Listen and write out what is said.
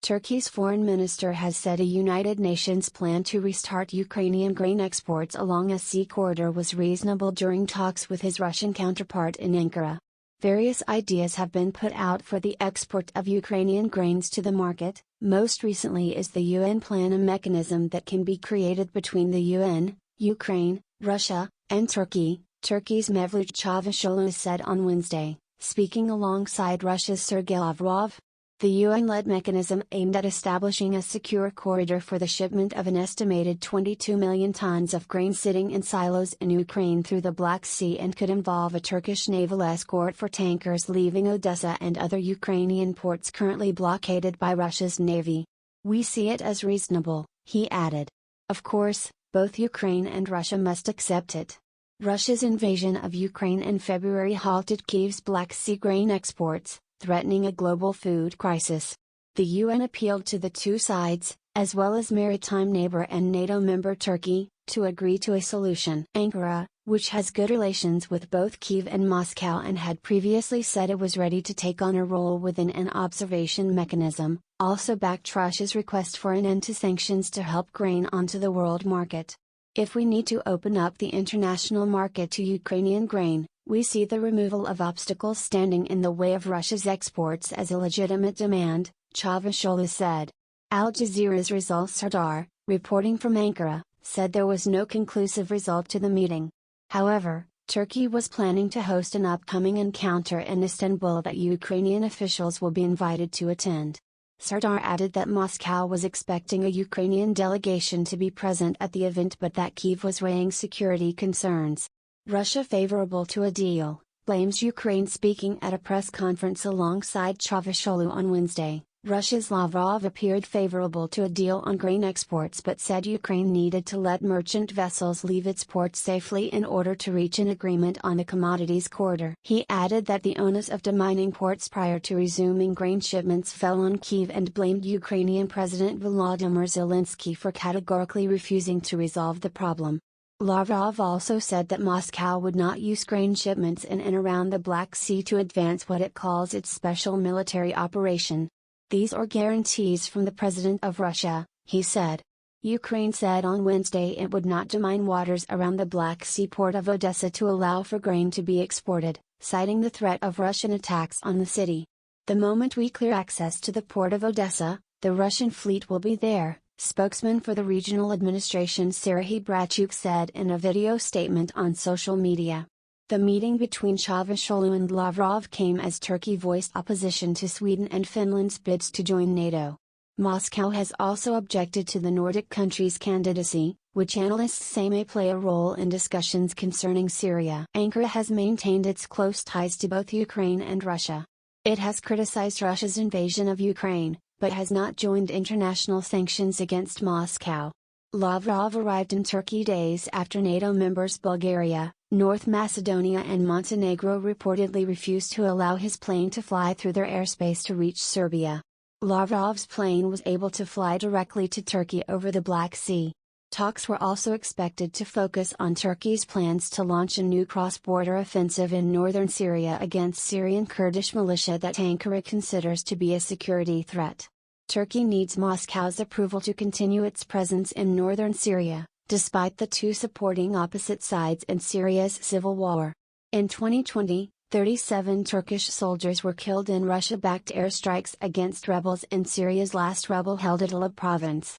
Turkey's foreign minister has said a United Nations plan to restart Ukrainian grain exports along a sea corridor was reasonable during talks with his Russian counterpart in Ankara. Various ideas have been put out for the export of Ukrainian grains to the market. Most recently is the UN plan, a mechanism that can be created between the UN, Ukraine, Russia, and Turkey, Turkey's Mevlut Çavuşoğlu said on Wednesday, speaking alongside Russia's Sergei Lavrov. The UN-led mechanism aimed at establishing a secure corridor for the shipment of an estimated 22 million tons of grain sitting in silos in Ukraine through the Black Sea, and could involve a Turkish naval escort for tankers leaving Odessa and other Ukrainian ports currently blockaded by Russia's navy. "We see it as reasonable," he added. Of course, both Ukraine and Russia must accept it. Russia's invasion of Ukraine in February halted Kyiv's Black Sea grain exports, threatening a global food crisis. The UN appealed to the two sides, as well as maritime neighbor and NATO member Turkey, to agree to a solution. Ankara, which has good relations with both Kyiv and Moscow and had previously said it was ready to take on a role within an observation mechanism, also backed Russia's request for an end to sanctions to help grain onto the world market. "If we need to open up the international market to Ukrainian grain, we see the removal of obstacles standing in the way of Russia's exports as a legitimate demand," Çavuşoğlu said. Al Jazeera's Rizal Sardar, reporting from Ankara, said there was no conclusive result to the meeting. However, Turkey was planning to host an upcoming encounter in Istanbul that Ukrainian officials will be invited to attend. Sardar added that Moscow was expecting a Ukrainian delegation to be present at the event, but that Kyiv was weighing security concerns. Russia, favorable to a deal, blames Ukraine. Speaking at a press conference alongside Çavuşoğlu on Wednesday, Russia's Lavrov appeared favorable to a deal on grain exports but said Ukraine needed to let merchant vessels leave its ports safely in order to reach an agreement on the commodities corridor. He added that the onus of demining ports prior to resuming grain shipments fell on Kyiv and blamed Ukrainian President Volodymyr Zelensky for categorically refusing to resolve the problem. Lavrov also said that Moscow would not use grain shipments in and around the Black Sea to advance what it calls its special military operation. "These are guarantees from the President of Russia," he said. Ukraine said on Wednesday it would not demine waters around the Black Sea port of Odessa to allow for grain to be exported, citing the threat of Russian attacks on the city. "The moment we clear access to the port of Odessa, the Russian fleet will be there," spokesman for the regional administration Serhiy Brachuk said in a video statement on social media. The meeting between Çavuşoğlu and Lavrov came as Turkey voiced opposition to Sweden and Finland's bids to join NATO. Moscow has also objected to the Nordic countries' candidacy, which analysts say may play a role in discussions concerning Syria. Ankara has maintained its close ties to both Ukraine and Russia. It has criticized Russia's invasion of Ukraine, but has not joined international sanctions against Moscow. Lavrov arrived in Turkey days after NATO members Bulgaria, North Macedonia and Montenegro reportedly refused to allow his plane to fly through their airspace to reach Serbia. Lavrov's plane was able to fly directly to Turkey over the Black Sea. Talks were also expected to focus on Turkey's plans to launch a new cross-border offensive in northern Syria against Syrian Kurdish militia that Ankara considers to be a security threat. Turkey needs Moscow's approval to continue its presence in northern Syria, despite the two supporting opposite sides in Syria's civil war. In 2020, 37 Turkish soldiers were killed in Russia-backed airstrikes against rebels in Syria's last rebel-held Idlib province.